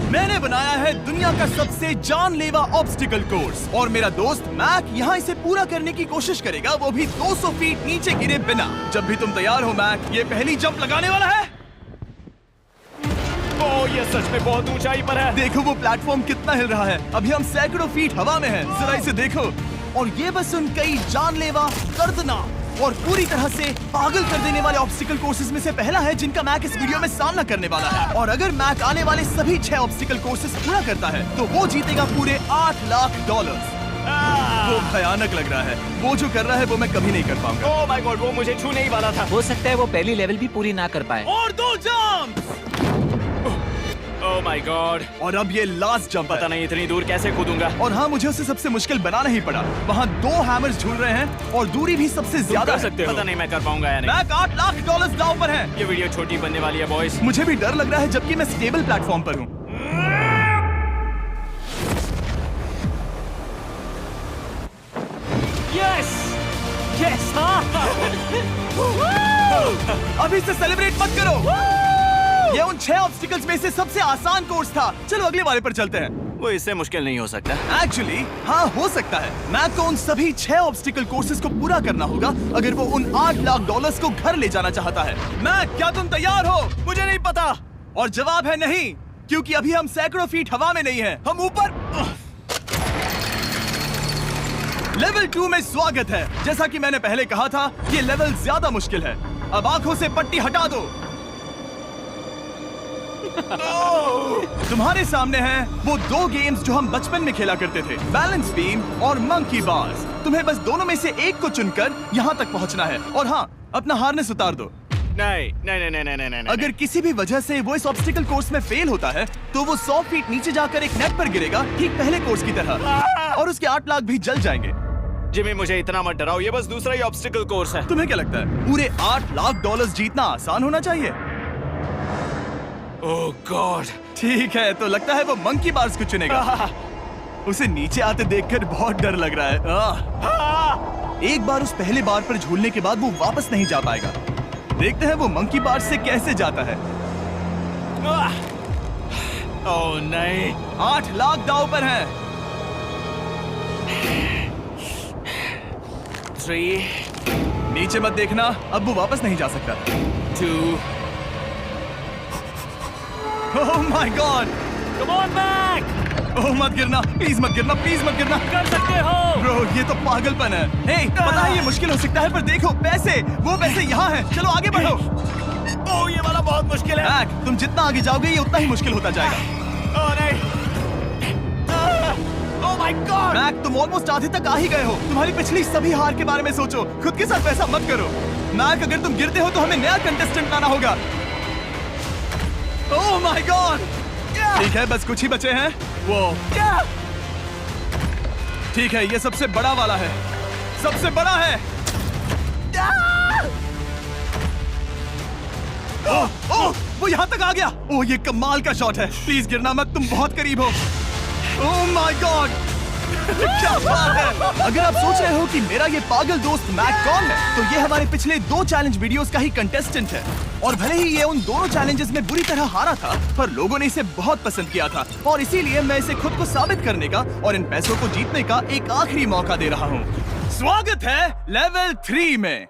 मैंने बनाया है दुनिया का सबसे जानलेवा ऑब्स्टिकल कोर्स और मेरा दोस्त मैक यहाँ इसे पूरा करने की कोशिश करेगा, वो भी 200 फीट नीचे गिरे बिना। जब भी तुम तैयार हो मैक, ये पहली जंप लगाने वाला है। ओह, ये सच में बहुत ऊंचाई पर है। देखो वो प्लेटफॉर्म कितना हिल रहा है। अभी हम सैकड़ों फीट हवा में हैं। जरा इसे देखो। और ये बस उन कई जानलेवा, दर्दनाक और पूरी तरह से पागल कर देने वाले ऑब्स्टिकल कोर्सेज में से पहला है जिनका मैक इस वीडियो में सामना करने वाला है। और अगर मैक आने वाले सभी 6 ऑब्स्टिकल कोर्सेज पूरा करता है तो वो जीतेगा पूरे $8 लाख। वो भयानक लग रहा है। वो जो कर रहा है वो मैं कभी नहीं कर पाऊंगा। ओह माय गॉड, वो मुझे छूने ही वाला था। हो सकता है वो पहली लेवल भी पूरी ना कर पाए। और 2 जंप। Oh my God. और अब ये लास्ट जंप। पता नहीं इतनी दूर कैसे कूदूंगा। और हाँ, मुझे उसे सबसे मुश्किल बनाना ही पड़ा। वहाँ 2 हैमर्स झूल रहे हैं और दूरी भी सबसे ज्यादा कर सकते हो। पता नहीं मैं कर पाऊंगा या नहीं। मैक $8 लाख दांव पर है। ये वीडियो छोटी बनने वाली है बॉयज। मुझे भी डर लग रहा है जबकि मैं स्टेबल प्लेटफॉर्म पर हूँ। Yes yes. अभी से सेलिब्रेट मत करो। ये उन 6 ऑब्स्टिकल्स में से सबसे आसान कोर्स था। चलो अगले वाले पर चलते हैं। वो इससे मुश्किल नहीं हो सकता। एक्चुअली हाँ, हो सकता है। मैक को उन सभी 6 ऑब्स्टिकल कोर्सेज को पूरा करना होगा अगर वो उन $8 लाख को घर ले जाना चाहता है। मैक, क्या तुम तैयार हो? मुझे नहीं पता। और जवाब है नहीं, क्योंकि अभी हम सैकड़ों फीट हवा में नहीं हैं। हम ऊपर। लेवल 2 में स्वागत है। जैसा कि मैंने पहले कहा था, ये लेवल ज्यादा मुश्किल है। अब आंखों से पट्टी हटा दो। तुम्हारे सामने हैं वो 2 गेम्स जो हम बचपन में खेला करते थे, बैलेंस बीम और मंकी बार्स। तुम्हें बस दोनों में से एक को चुनकर यहाँ तक पहुँचना है। और हाँ, अपना हार्नेस उतार दो। नहीं नहीं नहीं नहीं नहीं। अगर किसी भी वजह से वो इस ऑब्स्टिकल कोर्स में फेल होता है तो वो 100 फीट नीचे जाकर एक नेट पर गिरेगा, ठीक पहले कोर्स की तरह, और उसके 8 लाख भी जल जाएंगे। जिमी, मुझे इतना मत डराओ। ये बस दूसरा ही ऑब्स्टिकल कोर्स है। तुम्हें क्या लगता है पूरे $8 लाख जीतना आसान होना चाहिए? ओह गॉड। ठीक है, तो लगता है वो मंकी बार्स को चुनेगा। उसे नीचे आते देखकर बहुत डर लग रहा है। एक बार उस पहले बार पर झूलने के बाद वो वापस नहीं जा पाएगा। देखते हैं वो मंकी बार्स से कैसे जाता है। ओह नहीं। 8 लाख दांव पर हैं। 3 नीचे मत देखना, अब वो वापस नहीं जा सकता। 2 oh my God. Come on back. Oh मत गिरना, प्लीज मत गिरना, प्लीज मत गिरना। कर सकते हो। ब्रो, ये तो पागलपन है। हे, पता है ये मुश्किल हो सकता है, पर देखो पैसे, वो पैसे यहाँ हैं। चलो आगे बढ़ो। ओह, ये वाला बहुत मुश्किल है। मैक, तुम जितना आगे जाओगे ये उतना ही मुश्किल होता जाएगा। ओह नहीं। ओह माय गॉड। मैक, तुम ऑलमोस्ट आधे तक आ ही गए हो। तुम्हारी पिछली सभी हार के बारे में सोचो। खुद के साथ वैसा मत करो। मैक, अगर तुम गिरते हो तो हमें नया कंटेस्टेंट लाना होगा। ओह माय गॉड। ठीक है, बस कुछ ही बचे हैं। वो ठीक है, ये सबसे बड़ा वाला है। सबसे बड़ा है। ओह ओह, वो यहाँ तक आ गया। ओह, ये कमाल का शॉट है। प्लीज गिरना मत, तुम बहुत करीब हो। ओह माय गॉड, क्या बात है। अगर आप सोच रहे हो कि मेरा ये पागल दोस्त मैक कौन है, तो ये हमारे पिछले 2 चैलेंज वीडियोस का ही कंटेस्टेंट है। और भले ही ये उन दोनों चैलेंजेस में बुरी तरह हारा था, पर लोगों ने इसे बहुत पसंद किया था और इसीलिए मैं इसे खुद को साबित करने का और इन पैसों को जीतने का एक आखिरी मौका दे रहा हूँ। स्वागत है लेवल 3 में।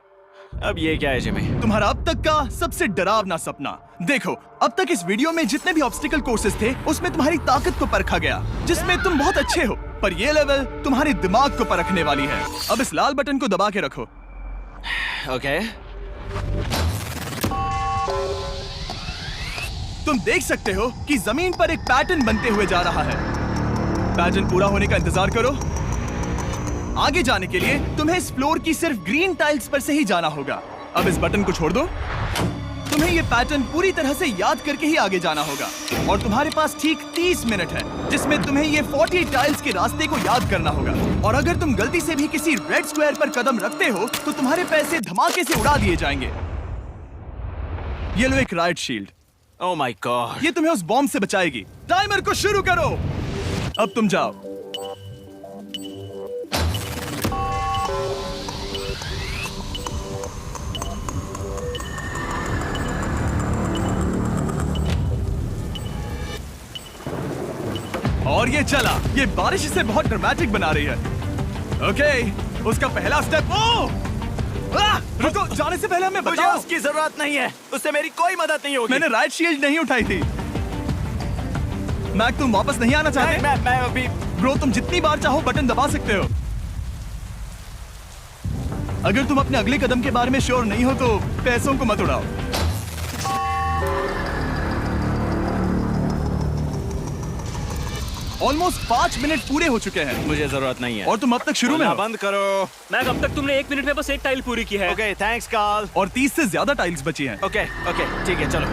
अब ये क्या है जिमी? तुम्हारा अब तक का सबसे डरावना सपना। देखो, अब तक इस वीडियो में जितने भी ऑब्स्टिकल कोर्सेज थे उसमें तुम्हारी ताकत को परखा गया, जिसमें तुम बहुत अच्छे हो, पर ये लेवल तुम्हारे दिमाग को परखने वाली है। अब इस लाल बटन को दबा के रखो। ओके। तुम देख सकते हो कि जमीन पर एक पैटर्न बनते हुए जा रहा है। पैटर्न पूरा होने का इंतजार करो। आगे जाने के लिए तुम्हें इस फ्लोर की सिर्फ ग्रीन टाइल्स पर से ही जाना होगा। अब इस बटन को छोड़ दो। तुम्हें ये पैटर्न पूरी तरह से याद करके ही आगे जाना होगा और तुम्हारे पास ठीक 30 मिनट है, जिसमें तुम्हें ये 40 टाइल्स के रास्ते को याद करना होगा। और अगर तुम गलती से भी किसी रेड स्क्वायर पर कदम रखते हो तो तुम्हारे पैसे धमाके से उड़ा दिए जाएंगे। ये लो एक right shield. Oh my God. ये तुम्हें उस बॉम्ब से बचाएगी। टाइमर को शुरू करो। अब तुम जाओ। और ये चला। ये बारिश इसे बहुत ड्रामेटिक बना रही है। ओके, उसका पहला स्टेप। रुको, जाने से पहले हमें मुझे बताओ। उसकी जरूरत नहीं है, उससे मेरी कोई मदद नहीं होगी। मैंने राइट शील्ड नहीं उठाई थी। मैक, तुम वापस नहीं आना चाहते? मैं अभी ब्रो, तुम जितनी बार चाहो बटन दबा सकते हो। अगर तुम अपने अगले कदम के बारे में श्योर नहीं हो तो पैसों को मत उड़ाओ। ऑलमोस्ट 5 मिनट पूरे हो चुके हैं मुझे जरूरत नहीं है। और तुम अब तक शुरू में बोलना हो। बंद करो। मैक, अब तक तुमने 1 मिनट में बस एक टाइल पूरी की है। Okay, thanks Carl. और 30 से ज्यादा टाइल्स बची हैं। ओके ठीक है, चलो।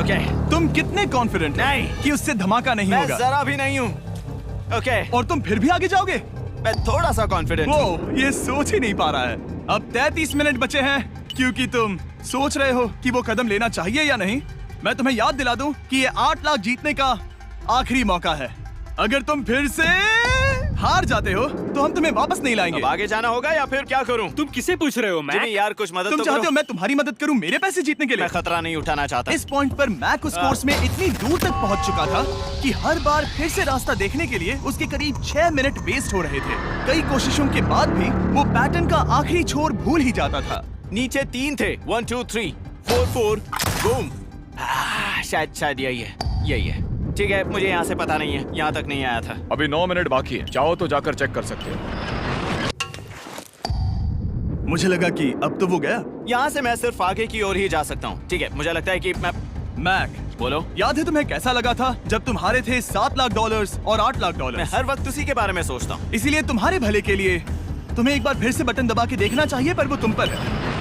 ओके, तुम कितने कॉन्फिडेंट हो नहीं। कि उससे धमाका नहीं मैं होगा? जरा भी नहीं हूँ। ओके, और तुम फिर भी आगे जाओगे? मैं थोड़ा सा कॉन्फिडेंट हूँ। वो ये सोच ही नहीं पा रहा है। अब 33 मिनट बचे हैं क्योंकि तुम सोच रहे हो कि वो कदम लेना चाहिए या नहीं। मैं तुम्हें याद दिला दूं कि ये 8 लाख जीतने का आखिरी मौका है। अगर तुम फिर से हार जाते हो तो हम तुम्हें वापस नहीं लाएंगे। अब आगे जाना होगा या फिर क्या करूं? तुम किसे पूछ रहे हो मैक? जिमी यार, कुछ मदद तुम तो चाहते करो। हो मैं तुम्हारी मदद करूं मेरे पैसे जीतने के लिए? मैं खतरा नहीं उठाना चाहता। इस पॉइंट पर मैक उस कोर्स में इतनी दूर तक पहुंच चुका था कि हर बार फिर से रास्ता देखने के लिए उसके करीब 6 मिनट वेस्ट हो रहे थे। कई कोशिशों के बाद भी वो पैटर्न का आखिरी छोर भूल ही जाता था। नीचे 3 थे। 1 2 3 4 4 बूम। शायद यही है। ठीक है, मुझे यहाँ से पता नहीं है, यहाँ तक नहीं आया था। अभी 9 मिनट बाकी है, चाहो तो जाकर चेक कर सकते हो। मुझे लगा कि अब तो वो गया। यहाँ से मैं सिर्फ आगे की ओर ही जा सकता हूँ। ठीक है, मुझे लगता है कि मैं मैक, बोलो। याद है तुम्हें कैसा लगा था जब तुम हारे थे $7 लाख और $8 लाख? मैं हर वक्त उसी के बारे में सोचता हूँ। इसीलिए तुम्हारे भले के लिए तुम्हें एक बार फिर से बटन दबा के देखना चाहिए, पर वो तुम पर है।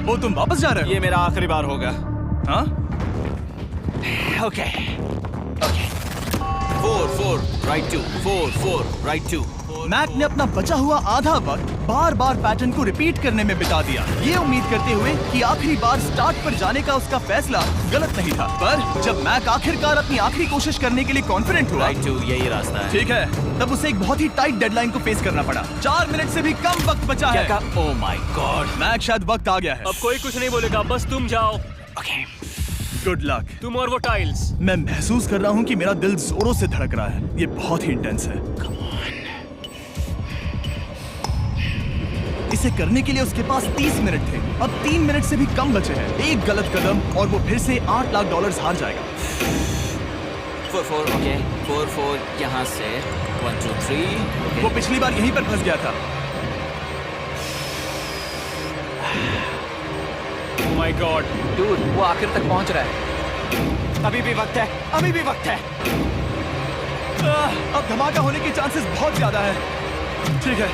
वो तुम वापस जा रहे हो? ये मेरा आखिरी बार होगा। हाँ? Okay 4 right 2 4 right 2। मैक ने अपना बचा हुआ आधा वक्त बार बार पैटर्न को रिपीट करने में बिता दिया, ये उम्मीद करते हुए कि आखिरी बार स्टार्ट पर जाने का उसका फैसला गलत नहीं था। पर जब मैक आखिरकार अपनी आखिरी कोशिश करने के लिए कॉन्फिडेंट हुआ, राइट 2 यही रास्ता है। ठीक है, तब उसे एक बहुत ही टाइट डेडलाइन को फेस करना पड़ा। 4 मिनट से भी कम वक्त बचा क्या है। कहा? ओह माय गॉड। मैक, शायद वक्त आ गया है। अब कोई कुछ नहीं बोलेगा, बस तुम जाओ। Okay, good luck. तुम और वो टाइल्स। मैं महसूस कर रहा हूँ कि मेरा दिल जोरों से धड़क रहा है। ये बहुत ही इंटेंस है। इसे करने के लिए उसके पास 30 मिनट थे। अब 3 मिनट से भी कम बचे हैं। एक गलत कदम और वो फिर से $8 लाख हार जाएगा। 4 ओके 4 यहाँ से 1 2 3। वो पिछली बार यहीं पर फंस गया था। ओह माय गॉड, डूड, वो आखिर तक पहुंच रहा है। अभी भी वक्त है, अभी भी वक्त है। अब धमाका होने के चांसेस बहुत ज्यादा है। ठीक है।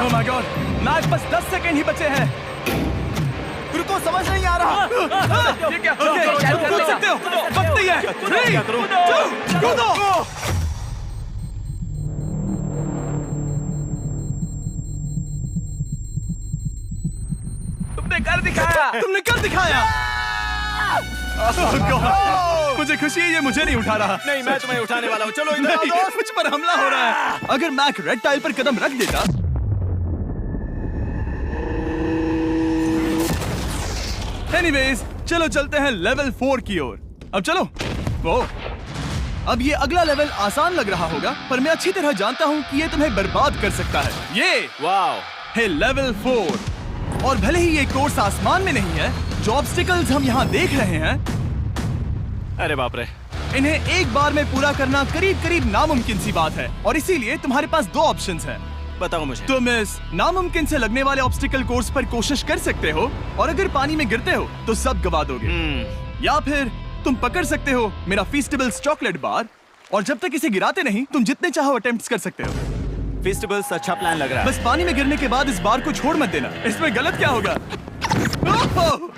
ओह माय गॉड, मैक, बस 10 सेकंड ही बचे हैं। रुको, समझ नहीं आ रहा। ठीक है, ओके, तुम कूद सकते हो। वक्त नहीं है। 3 2 कूदो। तुमने कर दिखाया। तुमने कर दिखाया। Oh God, मुझे खुशी है ये मुझे नहीं उठा रहा। नहीं, मैं तुम्हें उठाने वाला हूँ। चलो इधर आओ नहीं, दोस्त। मुझ पर हमला हो रहा है। अगर मैक रेड टाइल पर कदम रख देता। एनीवेज, चलो चलते हैं लेवल 4 की ओर। अब चलो। वो अब ये अगला लेवल आसान लग रहा होगा, पर मैं अच्छी तरह जानता हूँ कि ये तुम्हें बर्बाद कर सकता है। ये वाओ, है लेवल 4। और भले ही ये कोर्स आसमान में नहीं है, जो ऑब्स्टिकल्स हम यहाँ देख रहे हैं, अरे बाप रे। इन्हें एक बार में पूरा करना करीब करीब नामुमकिन सी बात है। और इसीलिए तुम्हारे पास 2 ऑप्शंस हैं। बताओ मुझे। तुम इस नामुमकिन से लगने वाले ऑब्स्टिकल कोर्स पर कोशिश कर सकते हो, और अगर पानी में गिरते हो तो सब गवा दोगे। या फिर तुम पकड़ सकते हो मेरा फीस्टेबल्स चॉकलेट बार, और जब तक इसे गिराते नहीं तुम जितने चाहो अटेम्प्ट्स कर सकते हो। फेस्टिवल्स अच्छा प्लान लग रहा है। बस पानी में गिरने के बाद इस बार को छोड़ मत देना। इसमें गलत क्या होगा? ओह!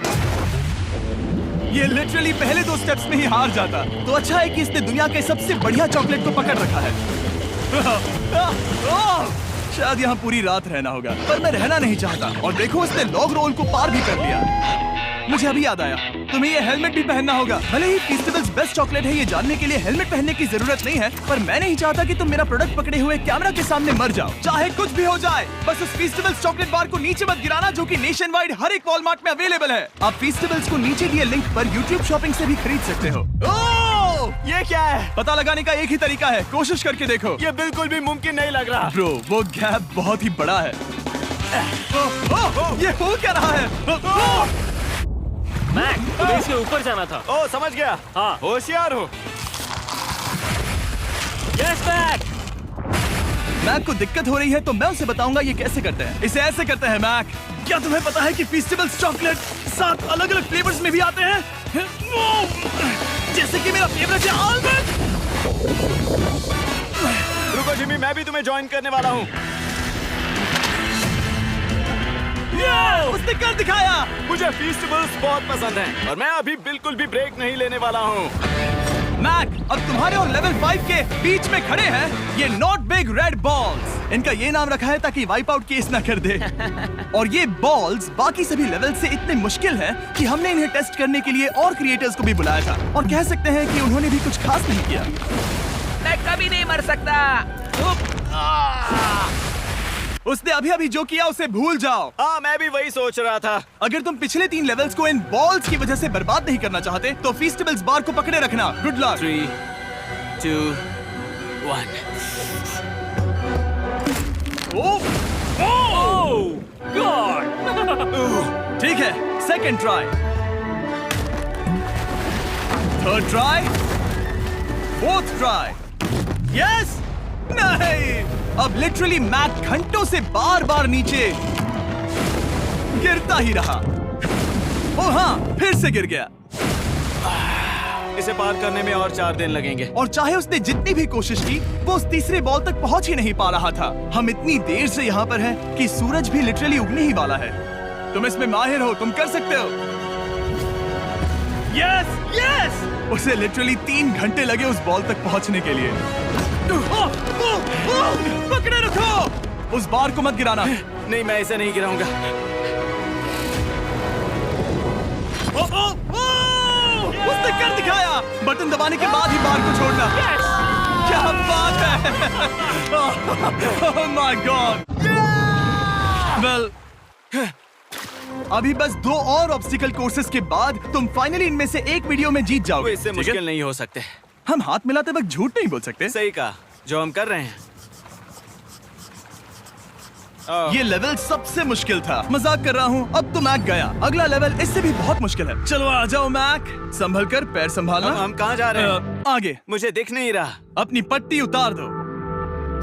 ये लिटरली पहले 2 स्टेप्स में ही हार जाता। तो अच्छा है कि इसने दुनिया के सबसे बढ़िया चॉकलेट को पकड़ रखा है। शायद यहाँ पूरी रात रहना होगा, पर मैं रहना नहीं चाहता। और देखो, इसने लॉग रोल को पार भी कर लिया। मुझे अभी याद आया, तुम्हें ये हेलमेट भी पहनना होगा। भले ही फीस्टेबल्स बेस्ट चॉकलेट है ये जानने के लिए हेलमेट पहनने की जरूरत नहीं है, पर मैं नहीं चाहता कि तुम मेरा प्रोडक्ट पकड़े हुए कैमरा के सामने मर जाओ। चाहे कुछ भी हो जाए, बस उस फीस्टेबल्स चॉकलेट बार को नीचे मत गिराना, जो कि नेशन वाइड हर एक वॉलमार्ट में अवेलेबल है। आप फीस्टेबल्स को नीचे दिए लिंक पर YouTube शॉपिंग से भी खरीद सकते हो। ओह! ये क्या है? पता लगाने का एक ही तरीका है, कोशिश करके देखो। ये बिल्कुल भी मुमकिन नहीं लग रहा। ब्रो, वो गैप बहुत ही बड़ा है। ये हो क्या रहा है? मैक, तुम्हें इसके ऊपर जाना था। ओ, समझ गया। हाँ। होशियार हो। Yes Mac. मैक को दिक्कत हो रही है तो मैं उसे बताऊंगा ये कैसे करते हैं। इसे ऐसे करते हैं मैक। क्या तुम्हें पता है कि फीस्टेबल्स चॉकलेट 7 अलग-अलग फ्लेवर्स में भी आते हैं? जैसे कि मेरा फेवरेट है आलमंड। रुको जिमी, मैं भी तुम्हें ज्वाइन करने वाला हूँ। उसने कर दिखाया। मुझे फीस्टेबल्स बहुत पसंद हैं और मैं अभी बिल्कुल भी ब्रेक नहीं लेने वाला हूँ। मैक, अब तुम्हारे और लेवल 5 के बीच में खड़े हैं ये नॉट बिग रेड बॉल्स। इनका ये नाम रखा है ताकि वाइप आउट केस ना कर दे। और ये बॉल्स बाकी सभी लेवल से इतने मुश्किल हैं कि हमने इन्हें टेस्ट करने के लिए और क्रिएटर्स को भी बुलाया था, और कह सकते हैं कि उन्होंने भी कुछ खास नहीं किया। मैं कभी नहीं मर सकता। उसने अभी अभी जो किया उसे भूल जाओ। हाँ, मैं भी वही सोच रहा था। अगर तुम पिछले 3 लेवल्स को इन बॉल्स की वजह से बर्बाद नहीं करना चाहते तो फीस्टेबल्स बार को पकड़े रखना। Good luck. 3, 2, 1। ओह, गॉड। ठीक है, second try, third try, fourth try. Yes, नहीं, अब लिटरली मैक घंटों से बार बार नीचे गिरता ही रहा। ओ हाँ, फिर से गिर गया। इसे पार करने में और 4 दिन लगेंगे। और चाहे उसने जितनी भी कोशिश की, वो उस तीसरे बॉल तक पहुंच ही नहीं पा रहा था। हम इतनी देर से यहाँ पर हैं कि सूरज भी लिटरली उगने ही वाला है। तुम इसमें माहिर हो, तुम कर सकते हो। Yes, yes! उसे लिटरली 3 घंटे लगे उस बॉल तक पहुंचने के लिए। पकड़े रखो, उस बार को मत गिराना। नहीं, मैं इसे नहीं गिराऊंगा। उसने कर दिखाया। बटन दबाने के बाद ही बार को छोड़ना। क्या बात है! Oh my God! Well, अभी बस 2 और ऑब्स्टिकल कोर्सेस के बाद तुम फाइनली इनमें से एक वीडियो में जीत वो जाओगे। इससे ठीक है? मुश्किल नहीं हो सकते। हम हाथ मिलाते वक्त झूठ नहीं बोल सकते। सही कहा, जो हम कर रहे हैं। ये लेवल सबसे मुश्किल था। मजाक कर रहा हूँ, अब तो मैक गया। अगला लेवल इससे भी बहुत मुश्किल है। चलो आ जाओ मैक, संभल कर, पैर संभालना। हम कहाँ जा रहे हैं? आगे। मुझे दिख नहीं रहा। अपनी पट्टी उतार दो।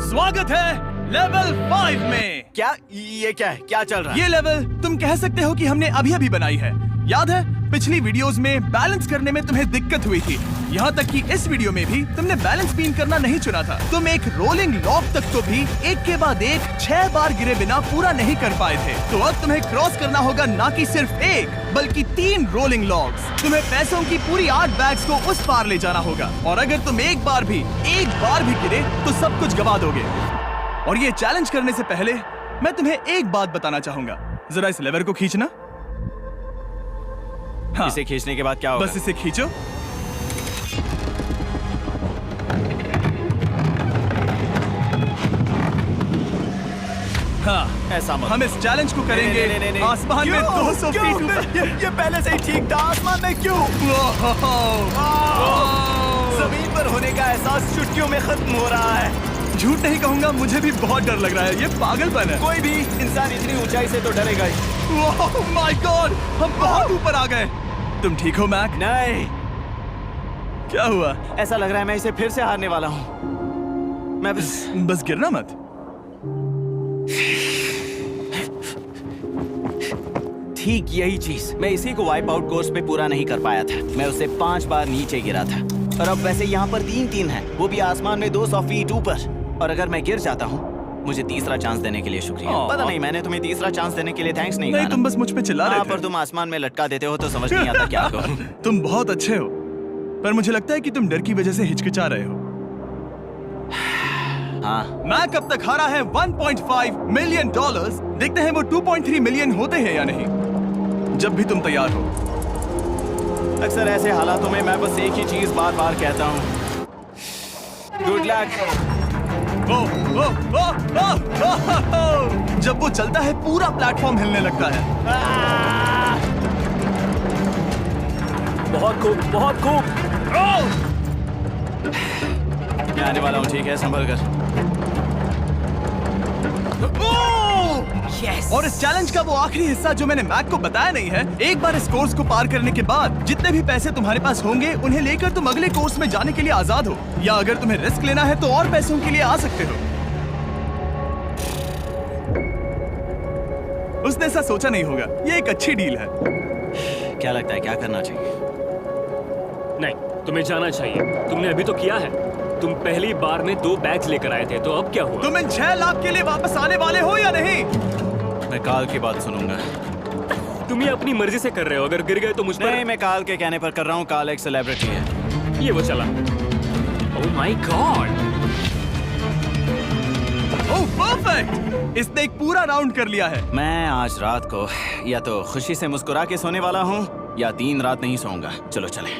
स्वागत है लेवल 5 में। क्या ये क्या है? क्या चल रहा है? ये लेवल तुम कह सकते हो कि हमने अभी अभी बनाई है। याद है पिछली वीडियोस में बैलेंस करने में तुम्हें दिक्कत हुई थी, यहाँ तक कि इस वीडियो में भी तुमने बैलेंस बीन करना नहीं चुना था। तुम एक रोलिंग लॉक तक तो भी एक के बाद एक 6 बार गिरे बिना पूरा नहीं कर पाए थे। तो अब तुम्हें क्रॉस करना होगा ना कि सिर्फ एक बल्कि 3 रोलिंग लॉक्स। तुम्हें पैसों की पूरी 8 बैग्स को उस पार ले जाना होगा, और अगर तुम एक बार भी गिरे तो सब कुछ गवा दोगे। और ये चैलेंज करने से पहले मैं तुम्हें एक बात बताना चाहूंगा। जरा इस लेवर को खींचना। हाँ, इसे खींचने के बाद क्या होगा? बस इसे खींचो। हाँ, ऐसा मत। हम इस चैलेंज को करेंगे नहीं। आसमान में क्यों? 200 क्यों? फीट ऊपर। ये पहले से ही ठीक था। आसमान में क्यों? जमीन पर होने का एहसास चुटकियों में खत्म हो रहा है। झूठ नहीं कहूंगा, मुझे भी बहुत डर लग रहा है। ये पागलपन है। कोई भी इंसान इतनी ऊंचाई से तो डरेगा ही। ओह माय गॉड, हम बहुत ऊपर आ गए। तुम ठीक हो मैक? नहीं, क्या हुआ? ऐसा लग रहा है मैं इसे फिर से हारने वाला हूँ। मैं बस गिरना मत। ठीक यही चीज मैं इसी को वाइप आउट कोर्स पे पूरा नहीं कर पाया था। मैं उसे 5 बार नीचे गिरा था, और अब वैसे यहाँ पर 3-3 है, वो भी आसमान में 200 फीट ऊपर। और अगर मैं गिर जाता हूँ, मुझे तीसरा चांस देने के लिए शुक्रिया। पता नहीं, मैंने तुम्हें तीसरा चांस देने के लिए थैंक्स नहीं कहा नहीं, ना। तुम बस मुझ पे चिल्ला रहे थे। पर तुम आसमान में लटका देते हो तो समझ नहीं आता क्या करूं। तुम बहुत अच्छे हो, पर मुझे लगता है कि तुम डर की वजह से हिचकिचा रहे हो। हाँ, मैक अब तक हारा है $1.5 मिलियन। देखते हैं वो 2.3 मिलियन होते हैं या नहीं। जब भी तुम तैयार हो। अक्सर ऐसे हालातों में मैं बस एक ही चीज बार बार कहता हूँ, गुड लक। ओ, ओ, ओ, ओ, ओ, ओ, ओ। जब वो चलता है पूरा प्लेटफॉर्म हिलने लगता है। बहुत खूब, बहुत खूब। मैं आने वाला हूँ, ठीक है, संभल कर। यस। और इस चैलेंज का वो आखिरी हिस्सा जो मैंने मैक को बताया नहीं है, एक बार इस कोर्स को पार करने के बाद जितने भी पैसे तुम्हारे पास होंगे उन्हें लेकर तुम अगले कोर्स में जाने के लिए आजाद हो, या अगर तुम्हें रिस्क लेना है तो और पैसों के लिए आ सकते हो। उसने ऐसा सोचा नहीं होगा, ये एक अच्छी डील है। क्या लगता है क्या करना चाहिए? नहीं, तुम्हें जाना चाहिए। तुमने अभी तो किया है। तुम पहली बार में 2 बैग्स लेकर आए थे, तो अब क्या हुआ? तुम इन 6 लाख के लिए वापस आने वाले हो या नहीं? मैं काल की बात सुनूंगा। तुम ये अपनी मर्जी से कर रहे हो। अगर गिर गए तो मुझ पर। नहीं, मैं काल के कहने पर कर रहा हूँ। काल एक सेलिब्रिटी है। ये वो चला। ओह माय गॉड। ओह परफेक्ट, इसने एक पूरा राउंड कर लिया है। मैं आज रात को या तो खुशी से मुस्कुरा के सोने वाला हूँ या 3 रात नहीं सोऊंगा। चलो चलें।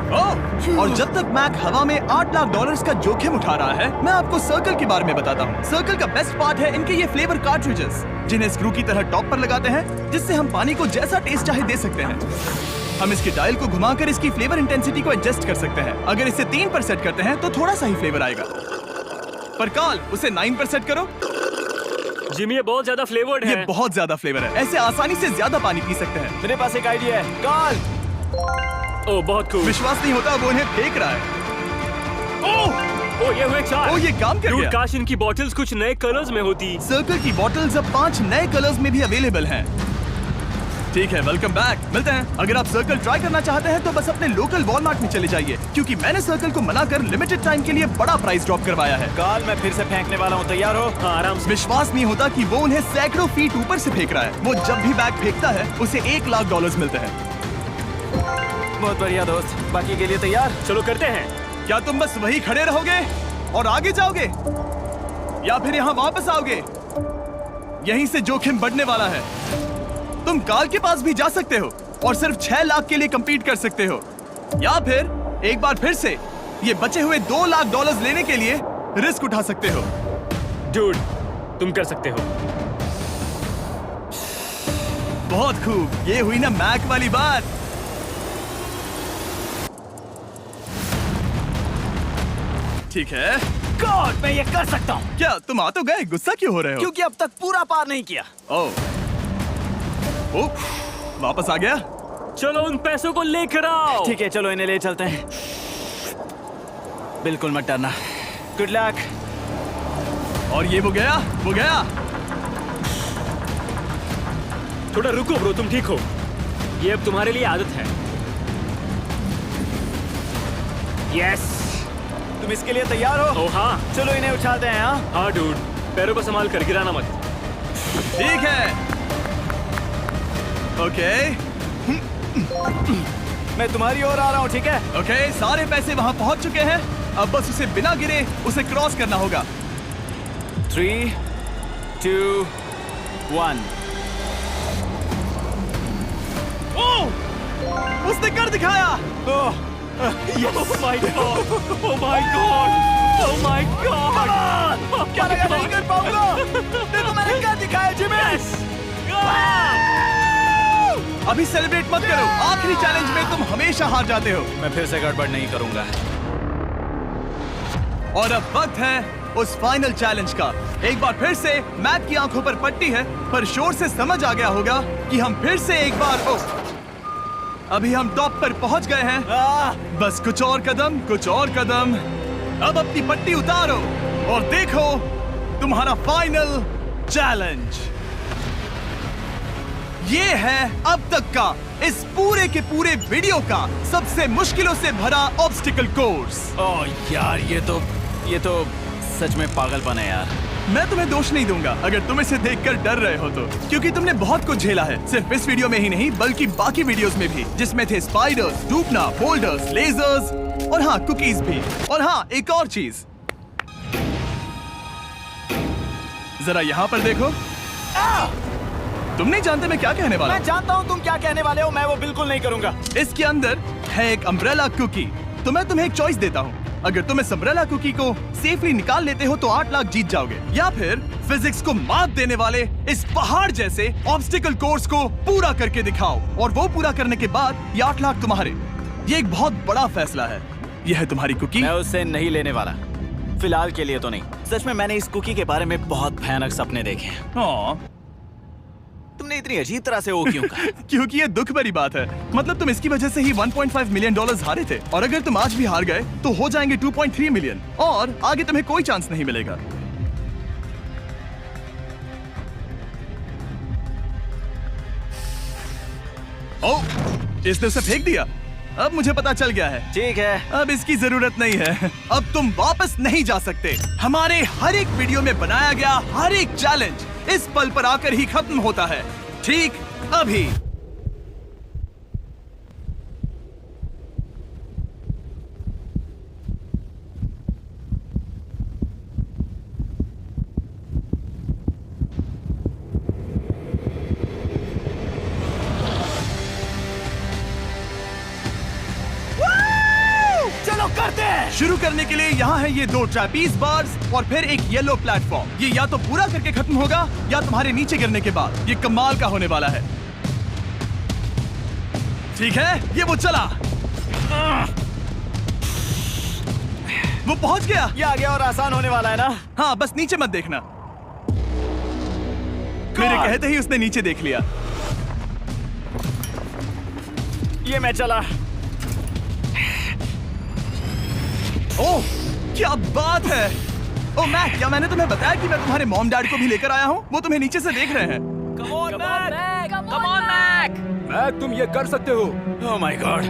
ओह, और जब तक मैक हवा में $8 लाख का जोखिम उठा रहा है, मैं आपको सर्कल के बारे में बताता हूँ। सर्कल का बेस्ट पार्ट है इनके ये फ्लेवर कार्ट्रिजेस, जिन्हें स्क्रू की तरह टॉप पर लगाते हैं, जिससे हम पानी को जैसा टेस्ट चाहे दे सकते हैं। हम इसकी डायल को घुमाकर इसकी फ्लेवर इंटेंसिटी को एडजस्ट कर सकते हैं। अगर इसे 3 पर सेट करते हैं तो थोड़ा सा ही फ्लेवर आएगा, पर काल उसे 9 पर सेट करो। जिमी, ये बहुत ज्यादा फ्लेवर्ड ये है। बहुत ज्यादा फ्लेवर है, ऐसे आसानी से ज्यादा पानी पी सकते हैं। मेरे पास एक आइडिया है। काल, ओह बहुत खूब। विश्वास नहीं होता, वो उन्हें फेंक रहा है। ओह, ओह ये हुए 4। ओह, ये काम कर Dude, गया। काश इनकी बॉटल्स कुछ नए कलर्स में होती। सर्कल की बॉटल्स अब 5 नए कलर्स में भी अवेलेबल हैं। ठीक है, वेलकम बैक। मिलते हैं। अगर आप सर्कल ट्राई करना चाहते हैं तो बस अपने लोकल वॉलमार्ट में चले जाइए, क्योंकि मैंने सर्कल को मना कर लिमिटेड टाइम के लिए बड़ा प्राइस ड्रॉप करवाया है। काल, मैं फिर से फेंकने वाला हूँ। तैयार हो? हाँ, आराम से। विश्वास नहीं होता कि वो उन्हें सैकड़ों फीट ऊपर से फेंक रहा है। वो जब भी बैग फेंकता है उसे $1 लाख मिलते हैं। बहुत बढ़िया दोस्त, बाकी के लिए तैयार? चलो करते हैं। क्या तुम बस वही खड़े रहोगे और आगे जाओगे, या फिर यहाँ वापस आओगे? यहीं से जोखिम बढ़ने वाला है। तुम काल के पास भी जा सकते हो और सिर्फ 6 लाख के लिए compete कर सकते हो, या फिर एक बार फिर से ये बचे हुए $2 लाख लेने के लिए रिस्क उठा सकते हो। डूड, तुम कर सकते हो। बहुत खूब, ये हुई ना मैक वाली बात। ठीक है। गॉड, मैं ये कर सकता हूँ। क्या तुम आ तो गए, गुस्सा क्यों हो रहे हो? क्योंकि अब तक पूरा पार नहीं किया। ओह, वापस आ गया। चलो उन पैसों को लेकर आओ। ठीक है, चलो इन्हें ले चलते हैं। बिल्कुल मत डरना। Good luck. और ये वो गया, वो गया। थोड़ा रुको ब्रो, तुम ठीक हो। ये अब तुम्हारे लिए आदत है। यस। तुम इसके लिए तैयार हो? ओह हाँ। चलो इन्हें उछालते हैं। हाँ, हाँ डूड, पैरों को संभाल कर, गिराना मत। ठीक है। ओके, मैं तुम्हारी ओर आ रहा हूँ, ठीक है? ओके, सारे पैसे वहां पहुंच चुके हैं। अब बस उसे बिना गिरे उसे क्रॉस करना होगा। 3, 2, 1। ओह, उसने कर दिखाया। ओह, Oh my god! Oh my god! Oh my god! क्या लगा नहीं कर पाऊंगा? देखो मैंने क्या दिखाया जिमी। अभी सेलिब्रेट मत करो, आखिरी चैलेंज में तुम हमेशा हार जाते हो। मैं फिर से गड़बड़ नहीं करूंगा। और अब वक्त है उस फाइनल चैलेंज का। एक बार फिर से मैट की आंखों पर पट्टी है, पर शोर से समझ आ गया होगा कि हम फिर से एक बार अभी हम टॉप पर पहुंच गए हैं। बस कुछ और कदम, कुछ और कदम। अब अपनी पट्टी उतारो और देखो तुम्हारा फाइनल चैलेंज। ये है अब तक का इस पूरे के पूरे वीडियो का सबसे मुश्किलों से भरा ऑब्स्टिकल कोर्स। ओह यार, ये तो सच में पागलपन है यार। मैं तुम्हें दोष नहीं दूंगा अगर तुम इसे देखकर डर रहे हो तो, क्योंकि तुमने बहुत कुछ झेला है, सिर्फ इस वीडियो में ही नहीं बल्कि बाकी वीडियोस में भी, जिसमें थे स्पाइडर्स, डूबना, बोल्डर्स, लेजर्स और हाँ कुकीज भी। और हाँ एक और चीज, जरा यहाँ पर देखो। तुम नहीं जानते मैं क्या कहने वाला मैं जानता हूँ तुम क्या कहने वाले हो, मैं वो बिल्कुल नहीं करूंगा। हूँ। इसके अंदर है एक अम्ब्रेला कुकी। तो मैं तुम्हें एक चॉइस देता हूँ। अगर तुम इस अम्ब्रेला कुकी को सेफली निकाल लेते हो तो 8 लाख जीत जाओगे, या फिर फिजिक्स को मात देने वाले इस पहाड़ जैसे ऑब्स्टिकल कोर्स को पूरा करके दिखाओ, और वो पूरा करने के बाद ये 8 लाख तुम्हारे। ये एक बहुत बड़ा फैसला है। यह है तुम्हारी कुकी। मैं उससे नहीं लेने वाला, फिलहाल के लिए तो नहीं। सच में मैंने इस कुकी के बारे में बहुत भयानक सपने देखे हैं। हाँ, तुमने इतनी अजीब तरह से वो क्यों कहा? क्योंकि ये दुख भरी बात है। मतलब तुम इसकी वजह से ही 1.5 मिलियन डॉलर्स हारे थे, और अगर तुम आज भी हार गए तो हो जाएंगे 2.3 मिलियन, और आगे तुम्हें कोई चांस नहीं मिलेगा। ओह, इसने उसे फेंक दिया। अब मुझे पता चल गया है। ठीक है, अब इसकी जरूरत नहीं है। अब तुम वापस नहीं जा सकते। हमारे हर एक वीडियो में बनाया गया हर एक चैलेंज इस पल पर आकर ही खत्म होता है, ठीक अभी। चलो करते हैं। शुरू करने के लिए यहाँ है ये 2 ट्रैपीज बार्स और फिर एक येलो प्लेटफॉर्म। ये या तो पूरा करके खत्म होगा या तुम्हारे नीचे गिरने के बाद। ये कमाल का होने वाला है। ठीक है, ये वो चला। वो पहुंच गया। ये आगे और आसान होने वाला है ना? हाँ, बस नीचे मत देखना। मेरे कहते ही उसने नीचे देख लिया। ये मैं चला। ओह, क्या बात है। ओह मैक, क्या मैंने तुम्हें बताया कि मैं तुम्हारे मॉम डैड को भी लेकर आया हूँ? वो तुम्हें नीचे से देख रहे हैं। Come on Mac. मैक, तुम ये कर सकते हो। ओह my God.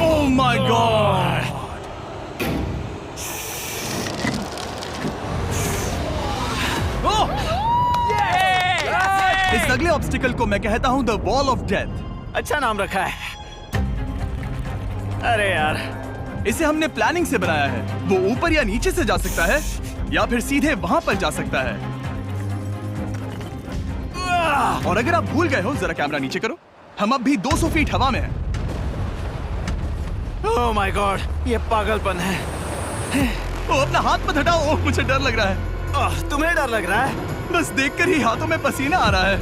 Oh my God. इस अगले ऑब्स्टिकल को मैं कहता हूँ द वॉल ऑफ डेथ। अच्छा नाम रखा है। अरे यार, इसे हमने प्लानिंग से बनाया है। वो ऊपर या नीचे से जा सकता है, या फिर सीधे वहां पर जा सकता है। और अगर आप भूल गए हो, जरा कैमरा नीचे करो। हम अब भी 200 फीट हवा में हैं। ओह माय गॉड, ये पागलपन है। ओ, अपना हाथ मत हटाओ। ओह, मुझे डर लग रहा है। तुम्हें डर लग रहा है? बस देखकर ही हाथों में पसीना आ रहा है।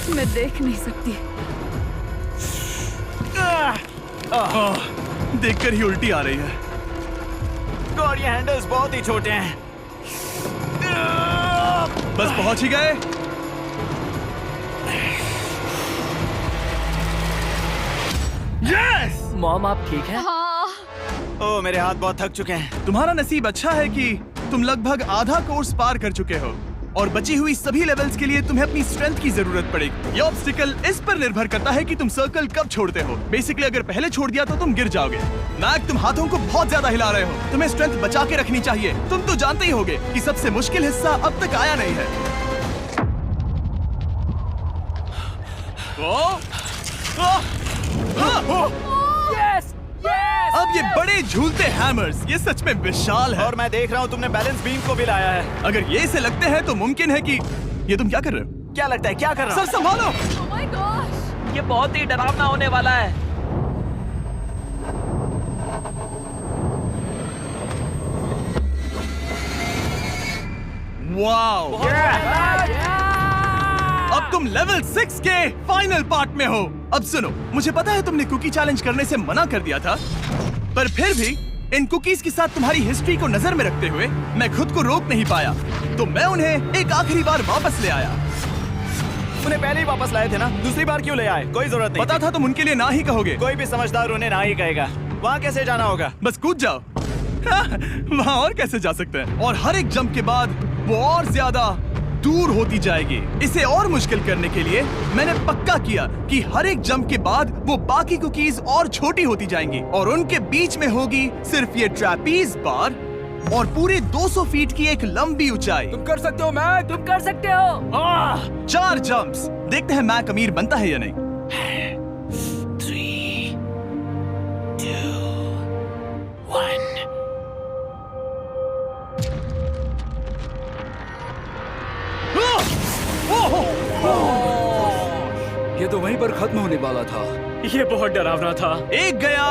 मैं देख नहीं सकती। देखकर ही उल्टी आ रही है। गॉड, ये हैंडल्स बहुत ही छोटे हैं। बस पहुंच ही गए। यस! मॉम, आप ठीक हैं? हाँ, ओह, मेरे हाथ बहुत थक चुके हैं। तुम्हारा नसीब अच्छा है कि तुम लगभग आधा कोर्स पार कर चुके हो, और बची हुई सभी लेवल्स के लिए तुम्हें अपनी स्ट्रेंथ की जरूरत पड़ेगी। ये ऑब्स्टिकल इस पर निर्भर करता है कि तुम सर्कल कब छोड़ते हो। बेसिकली अगर पहले छोड़ दिया तो तुम गिर जाओगे। मैक, तुम हाथों को बहुत ज्यादा हिला रहे हो। तुम्हें स्ट्रेंथ बचा के रखनी चाहिए। तुम तो जानते ही होगे कि सबसे मुश्किल हिस्सा अब तक आया नहीं है। Yes, yes. अब ये बड़े झूलते हैमर्स, ये सच में विशाल है। और मैं देख रहा हूँ तुमने बैलेंस बीम को भी लाया है। अगर ये इसे लगते हैं तो मुमकिन है कि ये तुम क्या कर रहे हो? क्या लगता है, क्या कर रहा सर हूँ? संभालो। oh my gosh! ये बहुत ही डरावना होने वाला है। वाओ! अब तुम लेवल 6 के फाइनल पार्ट में हो। अब सुनो, मुझे पता है तुमने कुकी चैलेंज करने से मना कर दिया था, पर फिर भी इन कुकीज के साथ तुम्हारी हिस्ट्री को नजर में रखते हुए मैं खुद को रोक नहीं पाया, तो मैं उन्हें एक आखिरी बार वापस ले आया। उन्हें पहले ही वापस लाए थे ना, दूसरी बार क्यों ले आए? कोई जरूरत नहीं पता था तुम उनके लिए ना ही कहोगे। कोई भी समझदार उन्हें ना ही कहेगा। वहाँ कैसे जाना होगा? बस कूद जाओ। वहाँ और कैसे जा सकते हैं? और हर एक जंप के बाद वो और ज्यादा दूर होती जाएगी। इसे और मुश्किल करने के लिए मैंने पक्का किया कि हर एक जंप के बाद वो बाकी कुकीज और छोटी होती जाएंगी, और उनके बीच में होगी सिर्फ ये ट्रैपीज बार और पूरे 200 फीट की एक लंबी ऊंचाई। तुम कर सकते हो मैक। तुम कर सकते हो। 4 जंप्स। देखते हैं मैक अमीर बनता है या नहीं। 3, 2, 1। ये तो वहीं पर खत्म होने वाला था। ये बहुत डरावना था। एक गया,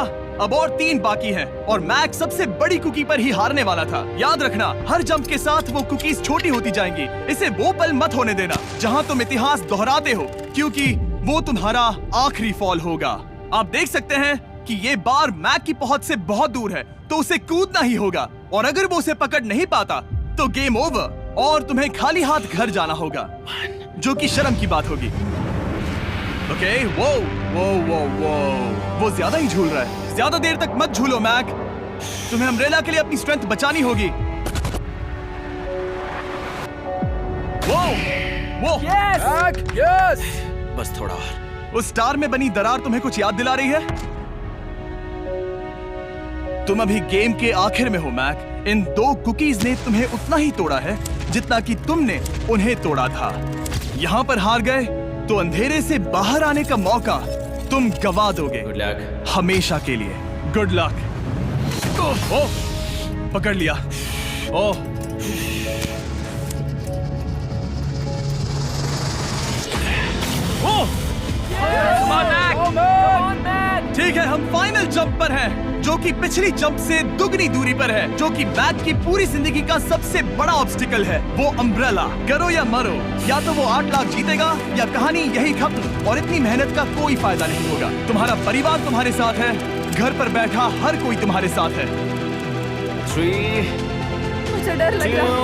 अब और 3 बाकी हैं और मैक सबसे बड़ी कुकी पर ही हारने वाला था। याद रखना, हर जंप के साथ वो कुकीज छोटी होती जाएंगी। इसे वो पल मत होने देना जहां तुम इतिहास दोहराते हो, क्योंकि वो तुम्हारा आखिरी फॉल होगा। आप देख सकते हैं कि ये बार मैक की पहुंच से बहुत दूर है, तो उसे कूदना ही होगा। और अगर वो उसे पकड़ नहीं पाता तो गेम ओवर और तुम्हें खाली हाथ घर जाना होगा, जो कि शर्म की बात होगी। ओके, वो ज्यादा ही झूल रहा है। ज्यादा देर तक मत झूलो मैक, तुम्हें अम्ब्रेला के लिए अपनी स्ट्रेंथ बचानी होगी। वो यस। बस थोड़ा और। उस स्टार में बनी दरार तुम्हें कुछ याद दिला रही है? तुम अभी गेम के आखिर में हो मैक। इन 2 कुकीज ने तुम्हें उतना ही तोड़ा है जितना कि तुमने उन्हें तोड़ा था। यहाँ पर हार गए तो अंधेरे से बाहर आने का मौका तुम गवा दोगे। Good luck. हमेशा के लिए। Good luck. ओह, पकड़ लिया। ओह, ठीक है, हम फाइनल जंप पर हैं, जो कि पिछली जंप से दुगनी दूरी पर है, जो कि मैक की पूरी जिंदगी का सबसे बड़ा ऑब्स्टिकल है। वो अम्ब्रेला। करो या मरो, या तो वो 8 लाख जीतेगा या कहानी यही खत्म और इतनी मेहनत का कोई फायदा नहीं होगा। तुम्हारा परिवार तुम्हारे साथ है, घर पर बैठा हर कोई तुम्हारे साथ है। 3, मुझे डर लग रहा है। 2,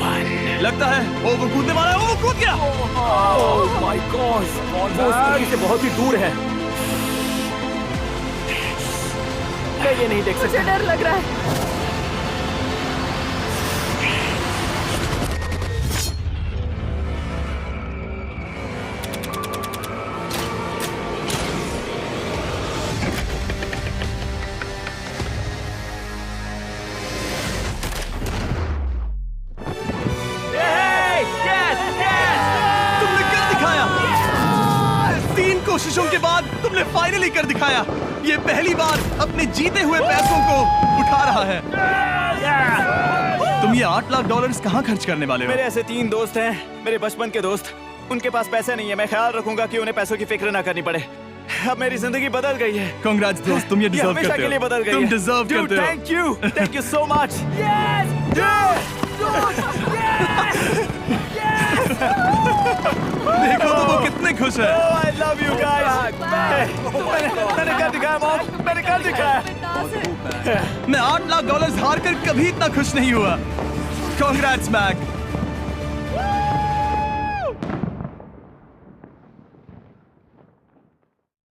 1। लगता है वो कूदने वाला है। वो कूद गया। ओह माय गॉड, वो उस कुकी से बहुत ही दूर है। मैं ये नहीं देख मुझे सकता। डर लग रहा है। तुमने कर दिखाया। 3 कोशिशों के बाद तुमने फाइनली कर दिखाया। ये पहली बार अपने जीते हुए पैसों को उठा रहा है। तुम ये $8 लाख कहाँ खर्च करने वाले हो? मेरे ऐसे 3 दोस्त हैं, मेरे बचपन के दोस्त। उनके पास पैसे नहीं है। मैं ख्याल रखूंगा कि उन्हें पैसों की फिक्र ना करनी पड़े। अब मेरी जिंदगी बदल गई है। कांग्रेस दोस्त, तुम ये डिजर्व हमेशा करते के लिए हो। बदल गई तुम है। डिजर्व करते हो। Thank you so much. देखो तो वो कितने खुश है। I love you guys. मैंने कर दिखाया मॉम, मैंने कर दिखाया। मैं $8 लाख हार कर कभी इतना खुश नहीं हुआ। कांग्रेस मैक।